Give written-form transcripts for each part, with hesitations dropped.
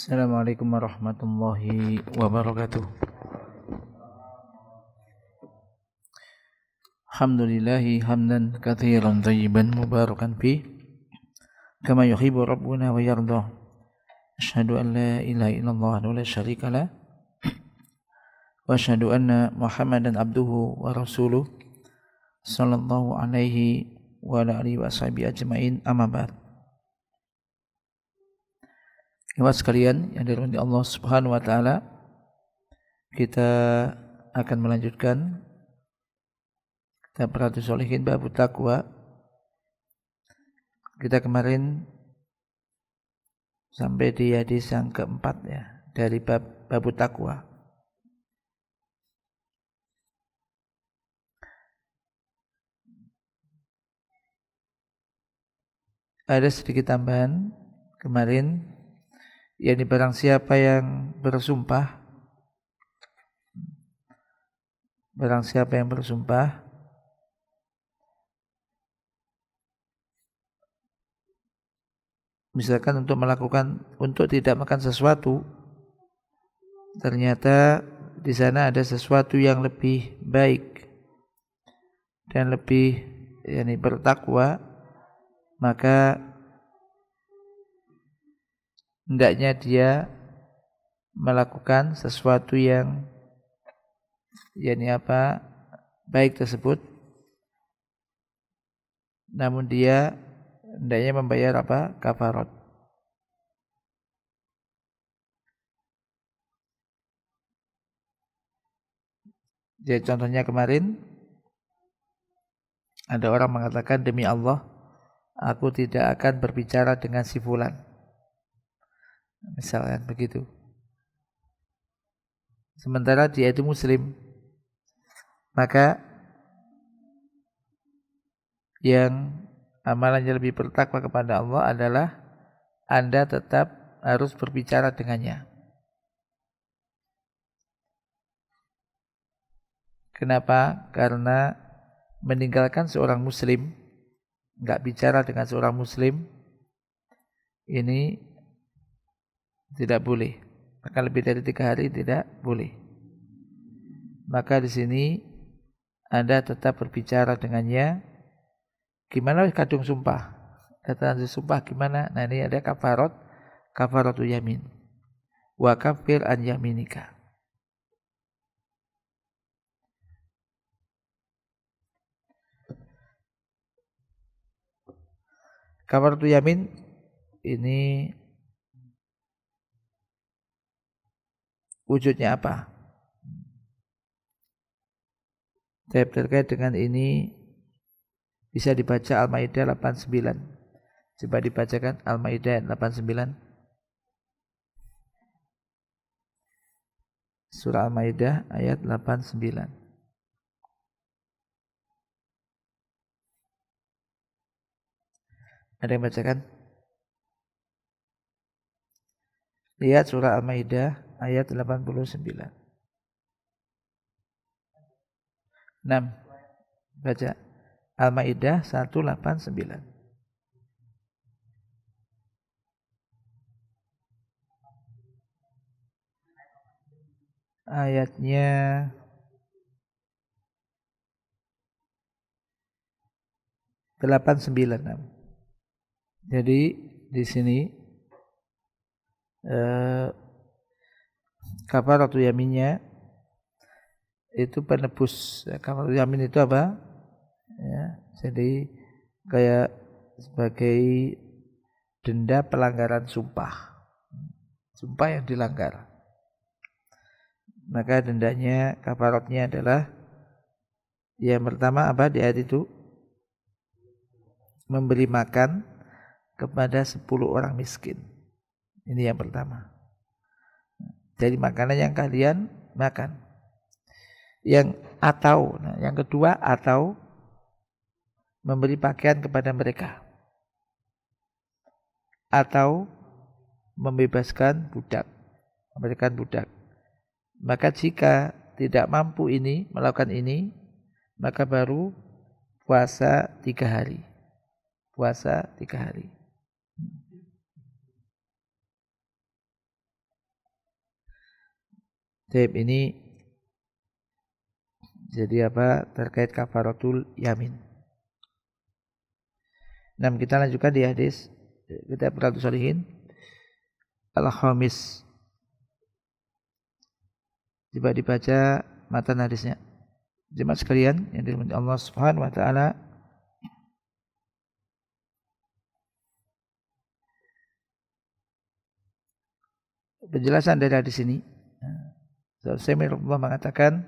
Assalamualaikum warahmatullahi wabarakatuh. Alhamdulillahi hamdan katsiran thayyiban mubarakan fi kama yuhibbu rabbuna wa yarda. Asyhadu an la ilaha illallah wa la syarika lah wa asyhadu anna Muhammadan abduhu wa rasuluh sallallahu alaihi wa ala alihi wa sahbihi ajmain, amma ba'd. Ikhwan sekalian yang dirahmati Allah Subhanahu wa taala, kita akan melanjutkan kitab Riyadhus Shalihin bab taqwa. Kita kemarin sampai di hadis yang keempat ya dari bab taqwa. Ada sedikit tambahan kemarin, yakni barang siapa yang bersumpah, misalkan untuk tidak makan sesuatu, ternyata di sana ada sesuatu yang lebih baik dan lebih bertakwa, maka hendaknya dia melakukan sesuatu yang baik tersebut, namun dia hendaknya membayar kafarat. Jadi contohnya kemarin ada orang mengatakan, demi Allah aku tidak akan berbicara dengan si fulan, misalkan begitu. Sementara dia itu muslim, maka yang amalannya lebih bertakwa kepada Allah adalah Anda tetap harus berbicara dengannya. Kenapa? Karena meninggalkan seorang muslim, enggak bicara dengan seorang muslim, ini tidak boleh. Maka lebih dari 3 hari tidak boleh. Maka di sini Anda tetap berbicara dengannya. Gimana kadung sumpah? Kata sumpah gimana? Nah, ini ada kafaratu yamin. Wa kafir an yaminika. Kafaratu yamin ini wujudnya apa? Terkait dengan ini bisa dibaca Al-Maidah 89. Coba dibacakan Al-Maidah 89. Surah Al-Maidah ayat 89. Ada yang bacakan? Lihat surah Al-Maidah ayat 89. 6. Baca Al-Maidah 189. Ayatnya 896. Jadi di sini kafaratu yaminnya itu penebus. Kafaratu yamin itu apa? Ya, jadi kayak sebagai denda pelanggaran sumpah yang dilanggar. Maka dendanya, kafaratnya adalah yang pertama apa di ayat itu? Memberi makan kepada 10 orang miskin. Ini yang pertama. Jadi makanan yang kalian makan. Yang kedua atau memberi pakaian kepada mereka, atau membebaskan budak. Maka jika tidak mampu melakukan ini, maka baru puasa 3 hari. Taib ini jadi apa? Terkait kafaratul yamin. Nah, kita lanjutkan di hadis kita Riyadhus Shalihin al-khamis. Coba dibaca matan hadisnya. Jemaah sekalian yang dirahmati Allah Subhanahu wa taala, penjelasan dari hadis ini. Saya mengatakan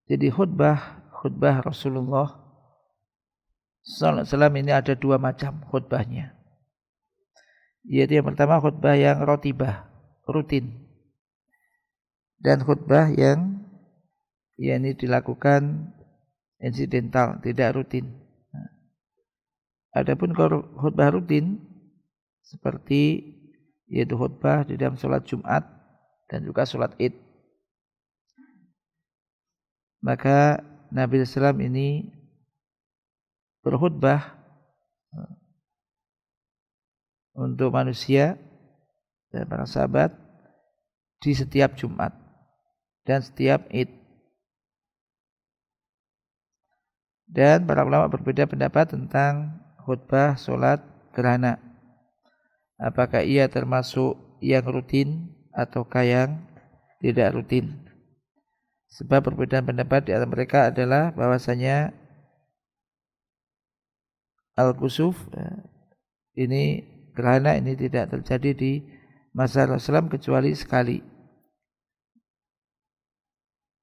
jadi khutbah Rasulullah sallallahu alaihi wasallam ini ada dua macam khutbahnya. Yaitu yang pertama khutbah yang rotibah, rutin. Dan khutbah yang ini dilakukan insidental, tidak rutin. Adapun khutbah rutin seperti yaitu khutbah di dalam sholat Jumat dan juga sholat Id, maka Nabi SAW ini berkhutbah untuk manusia dan para sahabat di setiap Jumat dan setiap Id. Dan para ulama berbeda pendapat tentang khutbah sholat gerhana. Apakah ia termasuk yang rutin ataukah yang tidak rutin? Sebab perbedaan pendapat di antara mereka adalah bahwasanya al-kusuf ini gerhana ini tidak terjadi di masa Rasulullah kecuali sekali.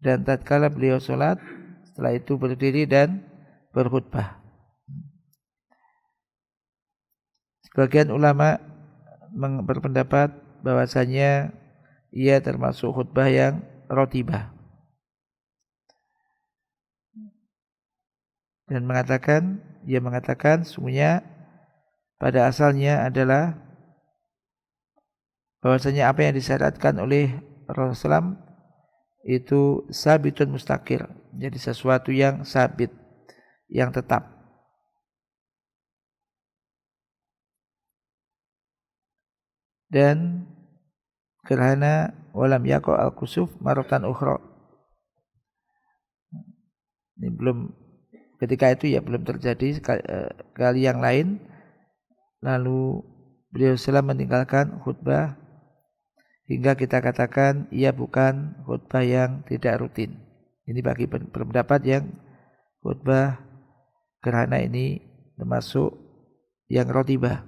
Dan tatkala beliau sholat, setelah itu berdiri dan berkhutbah. Sebagian ulama berpendapat bahwasanya ia termasuk khutbah yang rotibah dan ia mengatakan sungguhnya pada asalnya adalah bahwasanya apa yang disyaratkan oleh Rasulullah itu sabitun mustaqir, jadi sesuatu yang sabit, yang tetap. Dan gerhana walam yaqa al-kusuf maratan ukhra. Ini belum, ketika itu ya belum terjadi kali yang lain. Lalu beliau SAW meninggalkan khutbah hingga kita katakan ia bukan khutbah yang tidak rutin. Ini bagi berpendapat yang khutbah gerhana ini termasuk yang rotibah.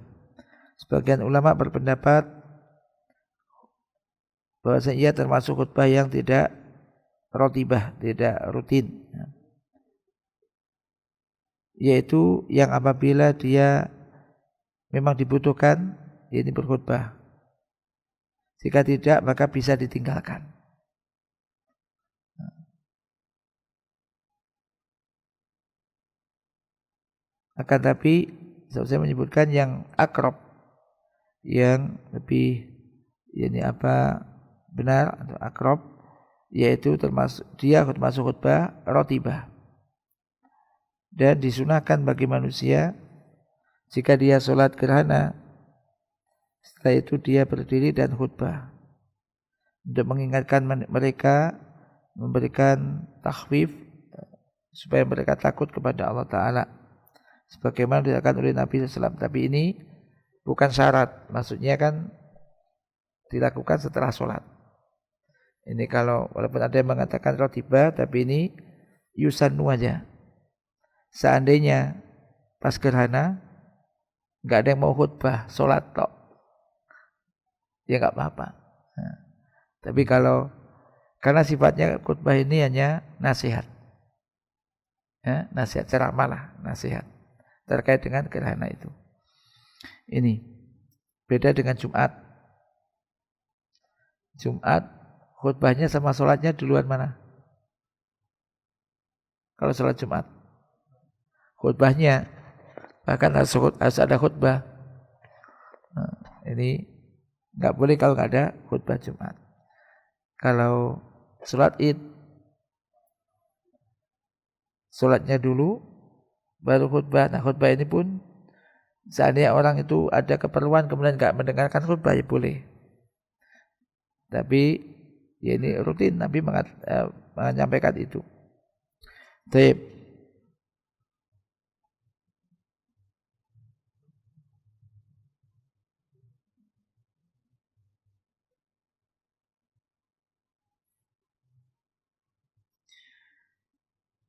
Sebagian ulama berpendapat bahwa ia termasuk khutbah yang tidak rotibah, tidak rutin, yaitu yang apabila dia memang dibutuhkan ini berkhutbah. Jika tidak maka bisa ditinggalkan. Akan tapi saya menyebutkan yang akrab, yang lebih benar atau akrab, yaitu termasuk khutbah rotibah dan disunahkan bagi manusia jika dia sholat gerhana setelah itu dia berdiri dan khutbah untuk mengingatkan mereka, memberikan takhfif supaya mereka takut kepada Allah Ta'ala sebagaimana dilakukan oleh Nabi SAW. Tapi ini bukan syarat, maksudnya kan dilakukan setelah sholat. Ini kalau walaupun ada yang mengatakan rotibah, tapi ini yusannu aja. Seandainya pas gerhana nggak ada yang mau khutbah, sholat tok, ya nggak apa-apa. Nah, tapi karena sifatnya khutbah ini hanya nasihat, nasihat ceramah lah, nasihat terkait dengan gerhana itu. Ini beda dengan Jumat. Jumat khutbahnya sama sholatnya duluan mana? Kalau sholat Jumat khutbahnya bahkan harus ada khutbah. Nah, ini nggak boleh kalau nggak ada khutbah Jumat. Kalau sholat Id sholatnya dulu baru khutbah. Nah khutbah ini pun seandainya orang itu ada keperluan kemudian nggak mendengarkan khutbah ya boleh. Tapi ya ini rutin Nabi menyampaikan itu. Baik.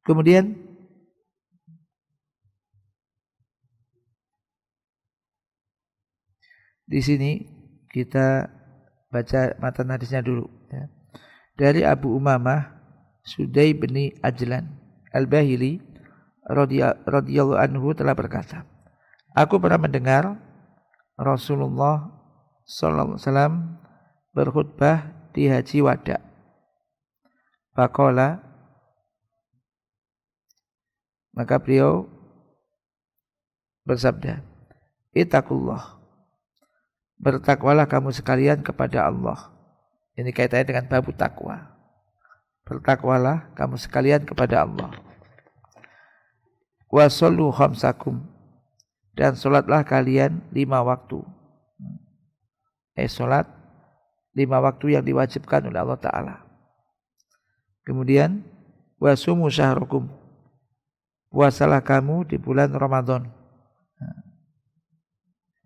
Kemudian di sini kita baca matan hadisnya dulu ya. Dari Abu Umamah Sudai bin Ajlan Al-Bahili radhiyallahu anhu telah berkata, aku pernah mendengar Rasulullah sallallahu alaihi wasallam berkhutbah di Haji Wada. Faqala, maka beliau bersabda, Ittaqullah, bertakwalah kamu sekalian kepada Allah. Ini kaitannya dengan bab takwa. Bertakwalah kamu sekalian kepada Allah. Wa shollu khamsakum, dan salatlah kalian 5 waktu. Salat 5 waktu yang diwajibkan oleh Allah Ta'ala. Kemudian wa sumu syahrukum, puasalah kamu di bulan Ramadan.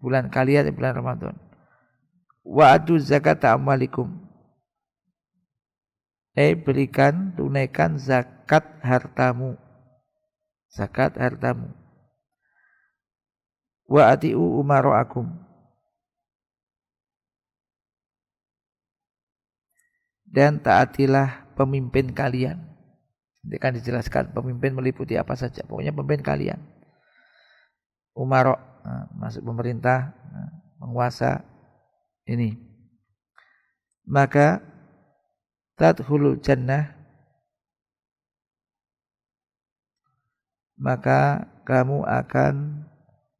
Bulan kalian di bulan Ramadan. Wa adu zakata amwalikum, berikan, tunaikan zakat hartamu. Zakat hartamu. Wa atiu umara'akum, dan taatilah pemimpin kalian. Nanti akan dijelaskan pemimpin meliputi apa saja. Pokoknya pemimpin kalian. Umara, masuk pemerintah, penguasa ini. Maka tadkhulul jannah, maka kamu akan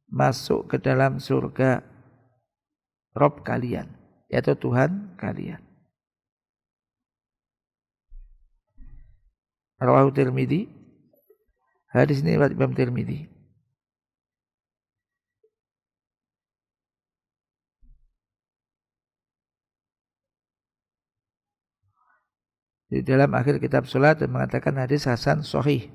masuk ke dalam surga Rabb kalian, yaitu Tuhan kalian. Rawahu Tirmidzi, hadis ini riwayat Imam Tirmidzi. Di dalam akhir kitab salat mengatakan hadis hasan sahih.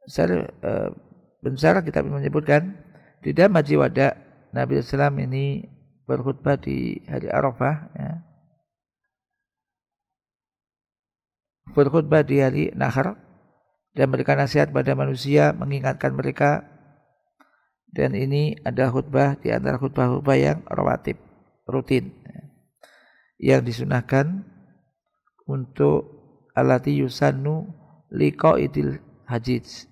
Secara kita menyebutkan di dalam Haji Wada Nabi SAW ini berkhutbah di hari Arafah, ya. Berkhutbah di hari Nahar dan memberikan nasihat pada manusia, mengingatkan mereka, dan ini ada khutbah di antara khutbah-khutbah yang rawatib, rutin, yang disunahkan untuk alati yusannu liqaidil hajij,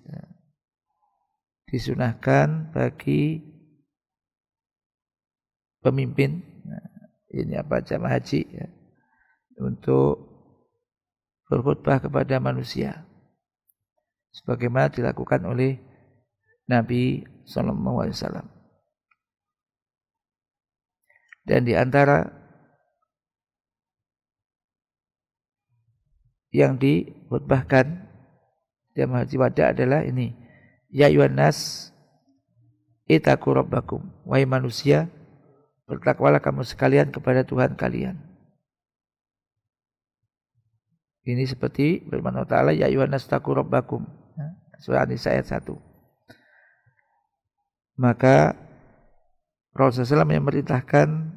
disunahkan bagi pemimpin, ini apa, jamaah haji, ya, untuk berkhutbah kepada manusia sebagaimana dilakukan oleh Nabi SAW. Dan di antara yang dikhutbahkan jamaah haji wada adalah ini, ya ayyuhan nas ittaqu rabbakum, wahai manusia, bertakwalah kamu sekalian kepada Tuhan kalian. Ini seperti firman Allah Ta'ala, ya ayyuhan nas taqu rabbakum, surah An-Nisa ayat 1. Maka Rasulullah SAW memerintahkan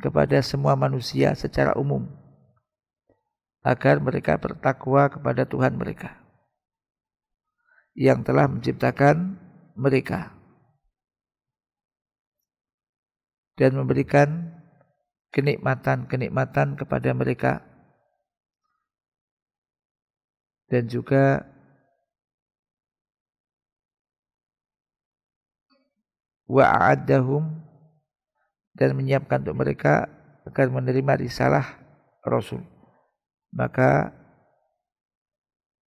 kepada semua manusia secara umum agar mereka bertakwa kepada Tuhan mereka yang telah menciptakan mereka dan memberikan kenikmatan-kenikmatan kepada mereka, dan juga wa'addahum, dan menyiapkan untuk mereka agar menerima risalah Rasul. Maka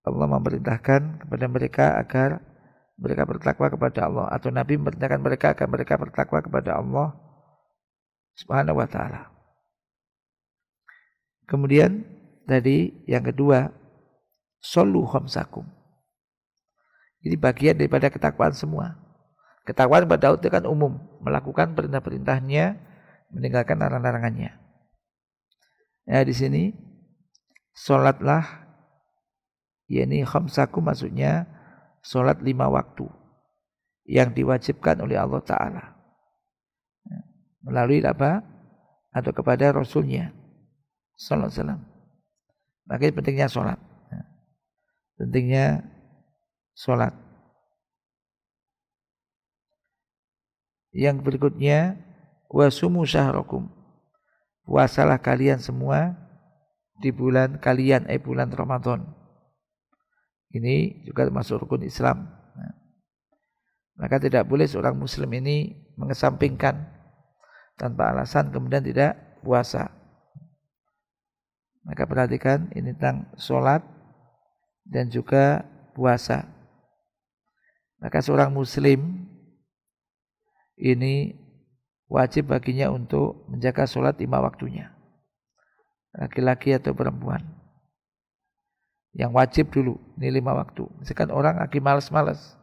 Allah memerintahkan kepada mereka agar mereka bertakwa kepada Allah, atau Nabi memerintahkan mereka agar mereka bertakwa kepada Allah Subhanahu wa ta'ala. Kemudian tadi yang kedua, shollu khamsakum. Ini bagian daripada ketakwaan semua. Ketakwaan pada Daud itu kan umum, melakukan perintah-perintahnya, meninggalkan larangan-larangannya. Nah, di sini salatlah, yakni khamsakum maksudnya salat 5 waktu yang diwajibkan oleh Allah Ta'ala melalui apa? Atau kepada Rasulnya sallallahu alaihi wasallam. Makanya pentingnya salat. Pentingnya salat. Yang berikutnya, wasumu syahrakum. Puasalah kalian semua di bulan kalian, bulan Ramadan. Ini juga termasuk rukun Islam. Maka tidak boleh seorang muslim ini mengesampingkan tanpa alasan kemudian tidak puasa. Maka perhatikan ini tentang sholat dan juga puasa. Maka seorang muslim ini wajib baginya untuk menjaga sholat 5 waktunya. Laki-laki atau perempuan. Yang wajib dulu, ini 5 waktu. Misalkan orang lagi malas-malas.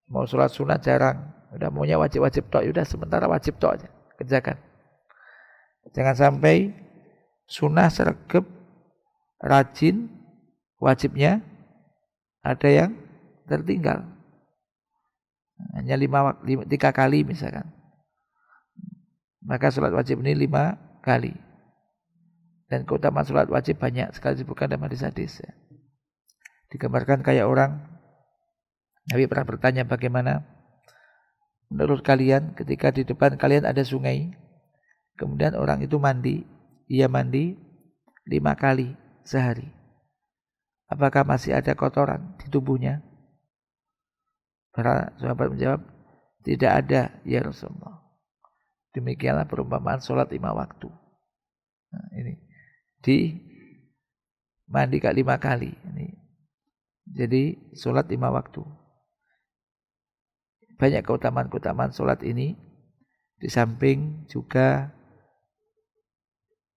Mau sholat sunat jarang. Udah maunya wajib-wajib tok. Udah sementara wajib tok aja. Kerjakan. Jangan sampai sunnah sergap, rajin, wajibnya ada yang tertinggal. Hanya 3 kali misalkan. Maka sholat wajib ini 5 kali. Dan keutamaan sholat wajib banyak sekali disebutkan dalam hadis-hadis. Digambarkan kayak orang, Nabi pernah bertanya bagaimana menurut kalian ketika di depan kalian ada sungai, kemudian orang itu mandi, ia mandi 5 kali sehari. Apakah masih ada kotoran di tubuhnya? Para sahabat menjawab, tidak ada ya Rasulullah. Demikianlah perumpamaan sholat 5 waktu. Nah, ini di mandi 5 kali. Ini. Jadi sholat 5 waktu. Banyak keutamaan-keutamaan sholat ini. Di samping juga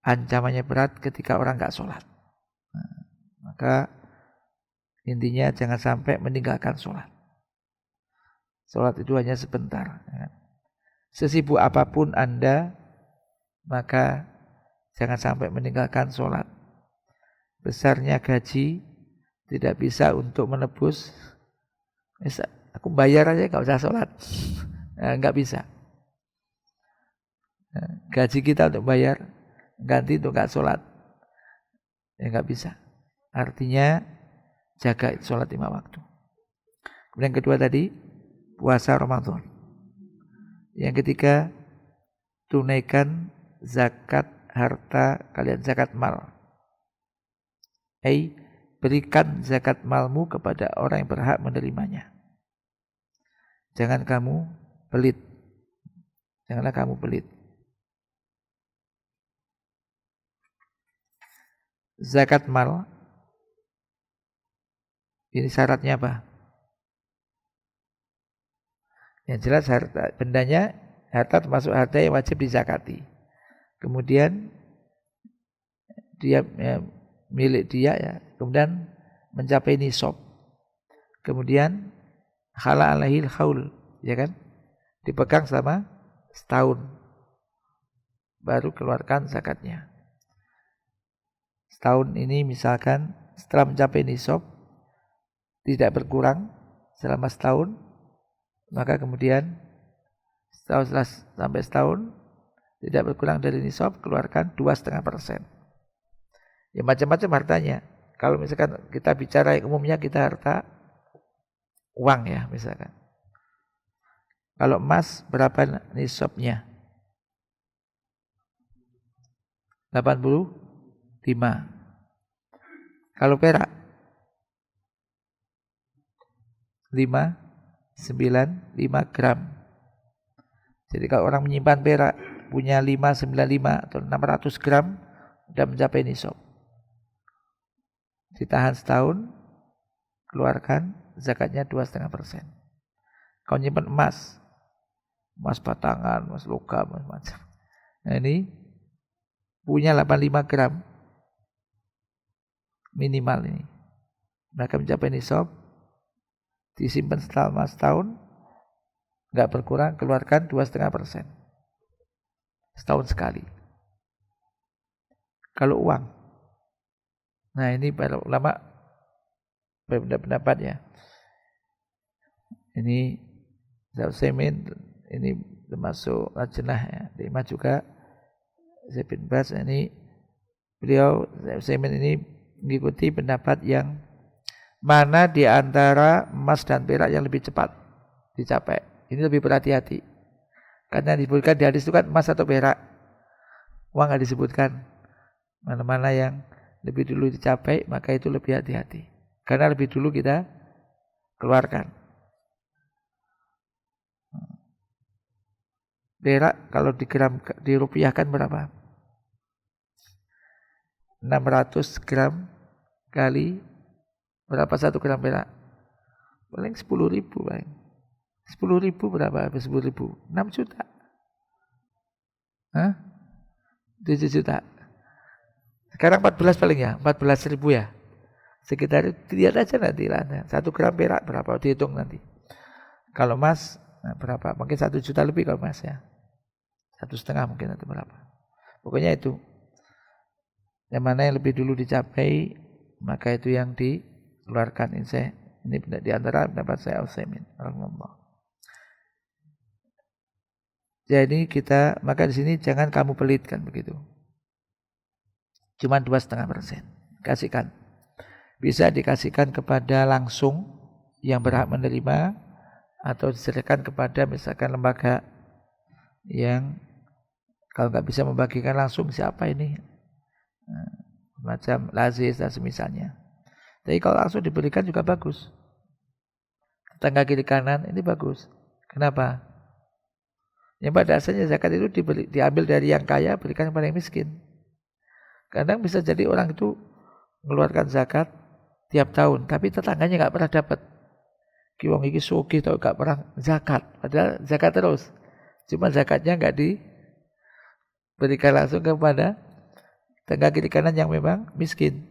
ancamannya berat ketika orang gak sholat. Nah, maka intinya jangan sampai meninggalkan sholat. Sholat itu hanya sebentar. Sesibuk apapun Anda, maka jangan sampai meninggalkan sholat. Besarnya gaji tidak bisa untuk menebus. Misal, aku bayar aja gak usah sholat. Nah, gak bisa. Nah, gaji kita untuk bayar, ganti untuk gak sholat. Ya gak bisa. Artinya jaga sholat 5 waktu. Kemudian yang kedua tadi, puasa Ramadan. Yang ketiga, tunaikan zakat harta kalian, zakat mal. Berikan zakat malmu kepada orang yang berhak menerimanya. Jangan kamu pelit. Janganlah kamu pelit. Zakat mal, ini syaratnya apa? Yang jelas harta, bendanya, harta termasuk harta yang wajib dizakati. Kemudian dia milik dia ya, kemudian mencapai nisab. Kemudian halal alaihil haul, ya kan? Dipegang selama setahun. Baru keluarkan zakatnya. Setahun ini misalkan setelah mencapai nisab tidak berkurang selama setahun, maka kemudian setelah sampai setahun tidak berkurang dari nisab, keluarkan 2,5%. Ya macam-macam hartanya. Kalau misalkan kita bicara yang umumnya kita harta uang ya misalkan. Kalau emas berapa nisabnya? 85. Kalau perak 595 gram. Jadi kalau orang menyimpan perak punya 595 atau 600 gram sudah mencapai nisab. Ditahan setahun, keluarkan zakatnya 2,5%. Kalau menyimpan emas batangan, emas logam, macam. Nah ini punya 85 gram minimal ini. Maka mencapai nisab, disimpan selama setahun, nggak berkurang, keluarkan 2,5%. Setahun sekali. Kalau uang. Nah ini para ulama berpendapat ya. Ini Utsaimin ini termasuk lajnah ya. Terima juga Syekh bin Baz ini beliau Utsaimin ini mengikuti pendapat yang mana di antara emas dan perak yang lebih cepat dicapai. Ini lebih berhati-hati. Karena disebutkan di hadis itu kan emas atau perak. Uang nggak disebutkan. Mana-mana yang lebih dulu dicapai maka itu lebih hati-hati. Karena lebih dulu kita keluarkan. Perak kalau dirupiahkan berapa? 600 gram kali berapa 1 gram perak? Paling 10.000 paling. 10.000 berapa? 10.000? 6 juta. Hah? 7 juta. Sekarang 14 paling ya? 14.000 ya? Sekitar lihat aja nanti lah. 1 gram perak berapa? Dihitung nanti. Kalau emas berapa? Mungkin 1 juta lebih kalau emas ya. 1,5 mungkin atau berapa. Pokoknya itu. Yang mana yang lebih dulu dicapai, maka itu yang dikeluarkan. Ini di antara pendapat saya Utsaimin. Jadi maka di sini jangan kamu pelit kan begitu. Cuma 2,5%. Kasihkan. Bisa dikasihkan kepada langsung yang berhak menerima atau diserahkan kepada misalkan lembaga yang kalau nggak bisa membagikan langsung siapa ini? Macam Lazis dan semisalnya. Tapi kalau langsung diberikan juga bagus. Tetangga kiri kanan ini bagus. Kenapa? Yang pada asalnya zakat itu diambil dari yang kaya, berikan kepada yang miskin. Kadang bisa jadi orang itu mengeluarkan zakat tiap tahun, tapi tetangganya nggak pernah dapat. Kiwong iki sugih tau nggak pernah zakat, padahal zakat terus. Cuma zakatnya nggak diberikan langsung kepada tetangga kiri kanan yang memang miskin.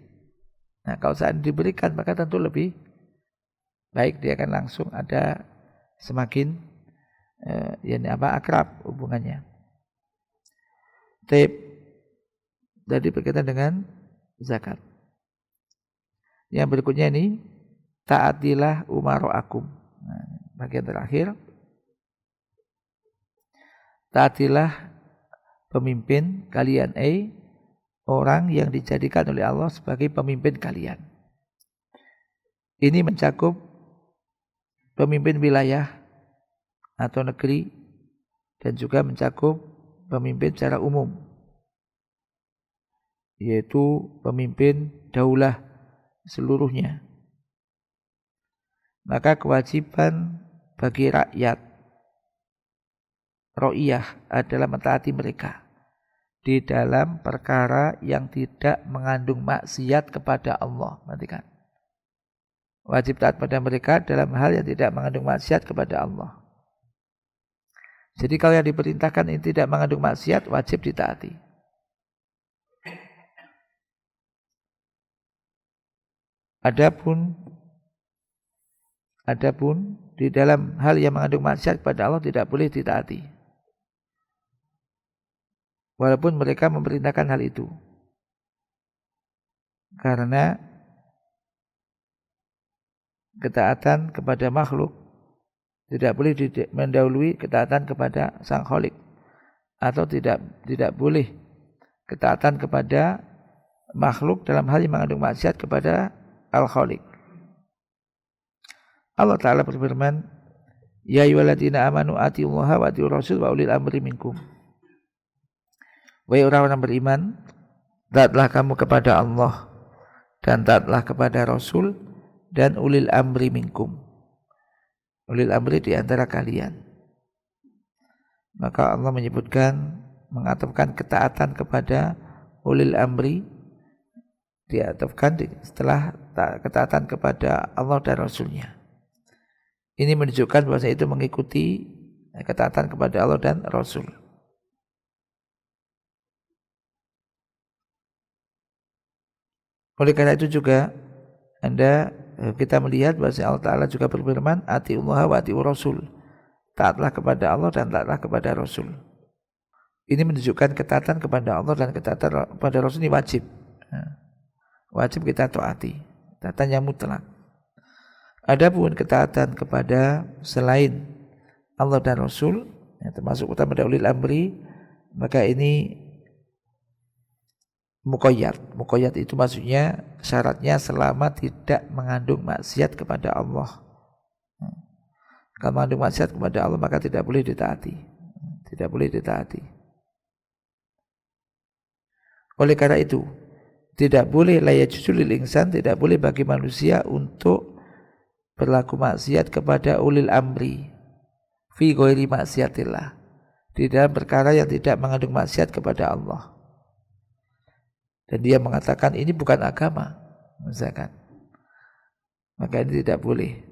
Nah kalau saat diberikan maka tentu lebih baik, dia akan langsung ada semakin akrab hubungannya. Tadi berkaitan dengan zakat. Yang berikutnya ini taatilah umara'akum. Nah, bagian terakhir. Taatilah pemimpin kalian, orang yang dijadikan oleh Allah sebagai pemimpin kalian. Ini mencakup pemimpin wilayah atau negeri dan juga mencakup pemimpin secara umum, yaitu pemimpin daulah seluruhnya. Maka kewajiban bagi rakyat ro'iyah adalah mentaati mereka di dalam perkara yang tidak mengandung maksiat kepada Allah. Perhatikan. Wajib taat pada mereka dalam hal yang tidak mengandung maksiat kepada Allah. Jadi kalau yang diperintahkan ini tidak mengandung maksiat, wajib ditaati. Adapun di dalam hal yang mengandung maksiat kepada Allah tidak boleh ditaati. Walaupun mereka memerintahkan hal itu. Karena ketaatan kepada makhluk tidak boleh mendahului ketaatan kepada Sang Khalik, atau tidak boleh ketaatan kepada makhluk dalam hal yang mengandung maksiat kepada Al-Khalik. Allah Ta'ala berfirman, ya ayyuhalladzina amanu atiullaha wa atiur rasul wa ulil amri minkum. Wahai orang-orang beriman, taatlah kamu kepada Allah dan taatlah kepada Rasul dan ulil amri minkum. Ulil amri di antara kalian. Maka Allah menyebutkan, mengatafkan ketaatan kepada ulil amri, diatafkan setelah ketaatan kepada Allah dan Rasulnya. Ini menunjukkan bahwa itu mengikuti ketaatan kepada Allah dan Rasul. Oleh karena itu juga kita melihat bahwa Allah Ta'ala juga berfirman, atiullah wa atiur rasul. Taatlah kepada Allah dan taatlah kepada Rasul. Ini menunjukkan ketaatan kepada Allah dan ketaatan kepada Rasul ini wajib. Wajib kita taati. Ketaatan yang mutlak. Adapun ketaatan kepada selain Allah dan Rasul, termasuk utama ulil amri, maka ini muqayyad. Muqayyad itu maksudnya syaratnya selama tidak mengandung maksiat kepada Allah. Kalau mengandung maksiat kepada Allah maka tidak boleh ditaati. Tidak boleh ditaati. Oleh karena itu, tidak boleh la yajuzu lil insan, tidak boleh bagi manusia untuk berlaku maksiat kepada ulil amri fi ghairi maksiatillah, di dalam perkara yang tidak mengandung maksiat kepada Allah. Dan dia mengatakan ini bukan agama, misalkan. Maka ini tidak boleh.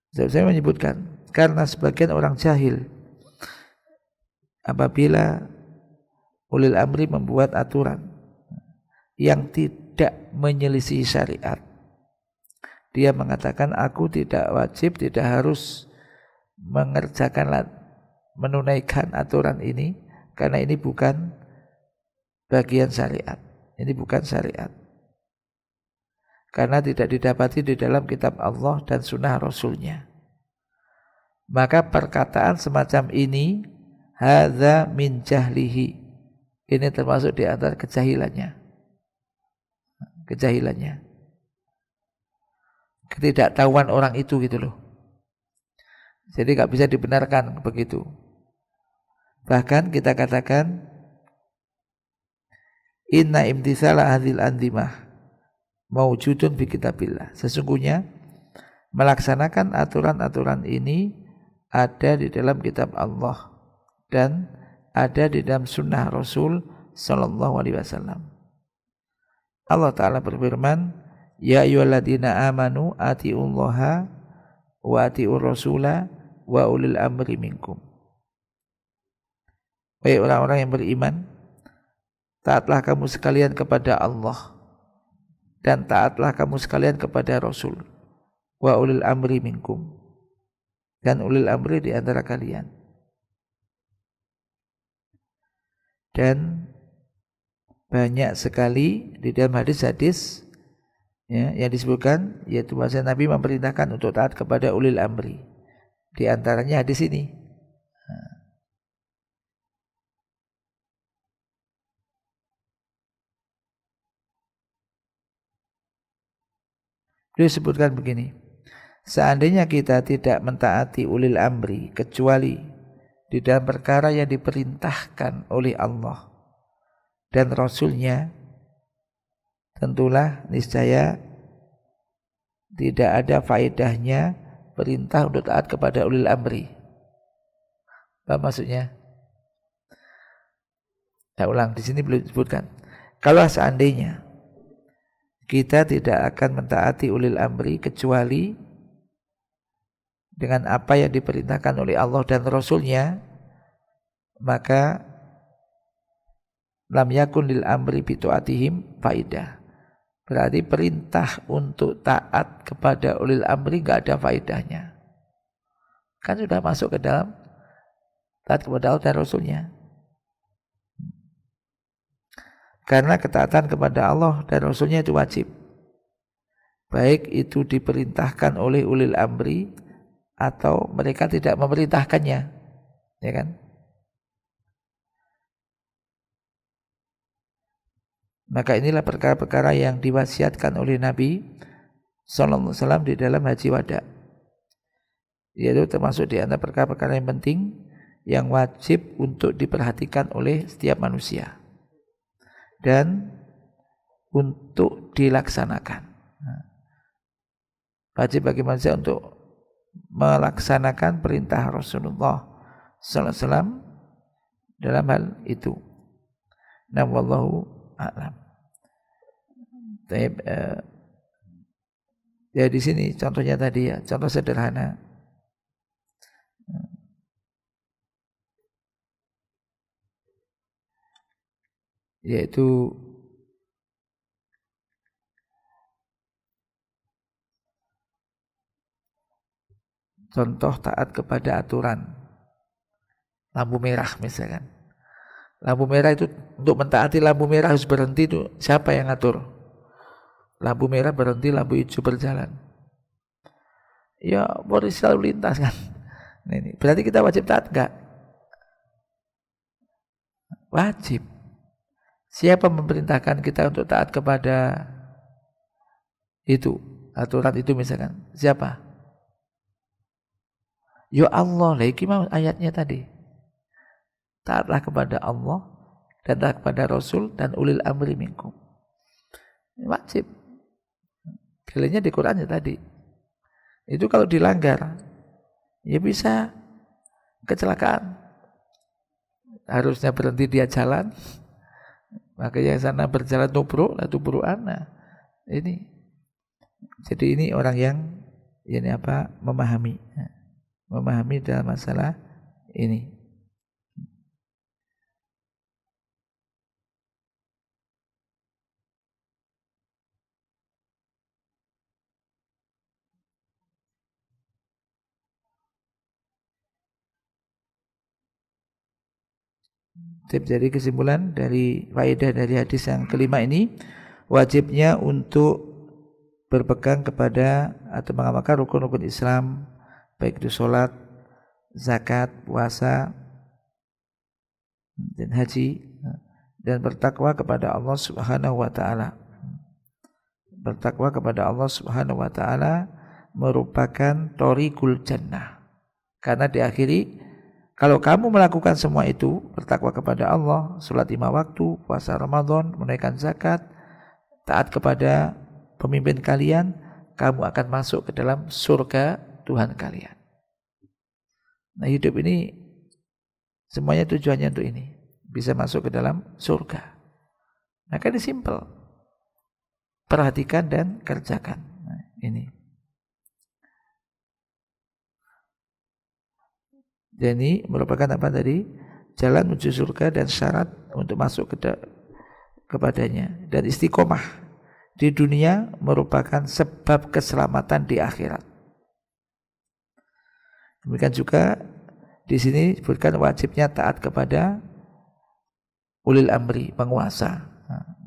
Saya menyebutkan karena sebagian orang jahil apabila ulil amri membuat aturan yang tidak menyelisih syariat, dia mengatakan aku tidak wajib, tidak harus menunaikan aturan ini karena ini bukan bagian syariat. Ini bukan syariat. Karena tidak didapati di dalam kitab Allah dan sunnah Rasulnya. Maka perkataan semacam ini hadza min jahlihi, ini termasuk di antara kejahilannya. Ketidaktahuan orang itu gitu loh. Jadi gak bisa dibenarkan begitu. Bahkan kita katakan inna imtithala hadhil andimah mawjudun fi kitabillah. Sesungguhnya melaksanakan aturan-aturan ini ada di dalam kitab Allah dan ada di dalam sunnah Rasul sallallahu alaihi wasallam. Allah Ta'ala berfirman, ya ayyuhalladzina amanu atiullaha wa atiur rasula wa ulil amri minkum. Wahai orang-orang yang beriman, taatlah kamu sekalian kepada Allah dan taatlah kamu sekalian kepada Rasul wa ulil amri minkum, dan ulil amri di antara kalian. Dan banyak sekali di dalam hadis-hadis yang disebutkan, yaitu bahasa Nabi memerintahkan untuk taat kepada ulil amri. Di antaranya hadis ini. Dia sebutkan begini, seandainya kita tidak mentaati ulil amri kecuali di dalam perkara yang diperintahkan oleh Allah dan Rasulnya, tentulah niscaya tidak ada faedahnya perintah untuk taat kepada ulil amri. Apa maksudnya? Saya ulang, di sini belum disebutkan. Kalau seandainya kita tidak akan mentaati ulil amri kecuali dengan apa yang diperintahkan oleh Allah dan Rasulnya, maka lam yakun lil amri bitu'atihim faidah. Berarti perintah untuk taat kepada ulil amri gak ada faedahnya. Kan sudah masuk ke dalam taat kepada Allah dan Rasulnya. Karena ketaatan kepada Allah dan Rasulnya itu wajib. Baik itu diperintahkan oleh ulil amri atau mereka tidak memerintahkannya. Ya kan? Maka inilah perkara-perkara yang diwasiatkan oleh Nabi sallallahu alaihi wasallam di dalam haji wada. Yaitu termasuk di antara perkara-perkara yang penting yang wajib untuk diperhatikan oleh setiap manusia dan untuk dilaksanakan. Wajib bagi manusia untuk melaksanakan perintah Rasulullah sallallahu alaihi wasallam dalam hal itu. Nah, wallahu a'lam. Ya di sini contohnya tadi ya, contoh sederhana. yaitu contoh taat kepada aturan. Lampu merah misalkan. Lampu merah itu untuk mentaati lampu merah harus berhenti, itu siapa yang ngatur? Lampu merah berhenti, lampu hijau berjalan. Ya polisi lalu lintas kan. Nah, ini berarti kita wajib taat enggak? Wajib. Siapa memerintahkan kita untuk taat kepada itu, aturan itu misalkan? Siapa? Ya Allah, lagi mau ayatnya tadi. Taatlah kepada Allah dan taat kepada Rasul dan ulil amri minkum. Wajib. Dalilnya di Qurannya tadi. Itu kalau dilanggar, ya bisa kecelakaan. Harusnya berhenti dia jalan, makanya sana berjalan tubruk, lah tubruk anak. Ini. Jadi ini orang yang ini apa? Memahami dalam masalah ini. Jadi kesimpulan dari faedah dari hadis yang kelima ini, wajibnya untuk berpegang kepada atau mengamalkan rukun-rukun Islam, baik itu sholat, zakat, puasa, dan haji, dan bertakwa kepada Allah Subhanahu wa taala. Bertakwa kepada Allah Subhanahu wa taala merupakan thoriqul jannah. Karena diakhiri, kalau kamu melakukan semua itu, bertakwa kepada Allah, sholat 5 waktu, puasa Ramadan, menunaikan zakat, taat kepada pemimpin kalian, kamu akan masuk ke dalam surga Tuhan kalian. Nah, hidup ini semuanya tujuannya untuk ini, bisa masuk ke dalam surga. Maka ini simple, perhatikan dan kerjakan. Nah, ini. Jadi merupakan apa tadi? Jalan menuju surga dan syarat untuk masuk kepadanya. Dan istiqomah di dunia merupakan sebab keselamatan di akhirat. Demikian juga di sini disebutkan wajibnya taat kepada ulil amri, penguasa,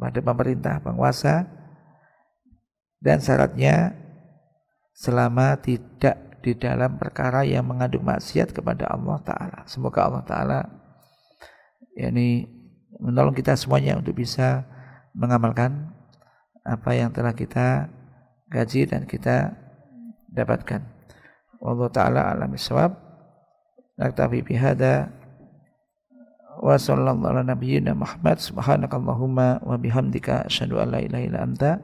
pada pemerintah, penguasa, dan syaratnya selama tidak di dalam perkara yang mengandung maksiat kepada Allah Ta'ala. Semoga Allah Ta'ala menolong kita semuanya untuk bisa mengamalkan apa yang telah kita kaji dan kita dapatkan. Wallahu ta'ala a'lam bishawab. Naktafi bihada wa sallallahu ala nabiyyina Muhammad subhanakallahumma wa bihamdika asyhadu an la ilaha illa anta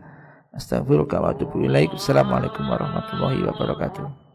astaghfiruka wa atubu ilaik. Assalamualaikum warahmatullahi wabarakatuh.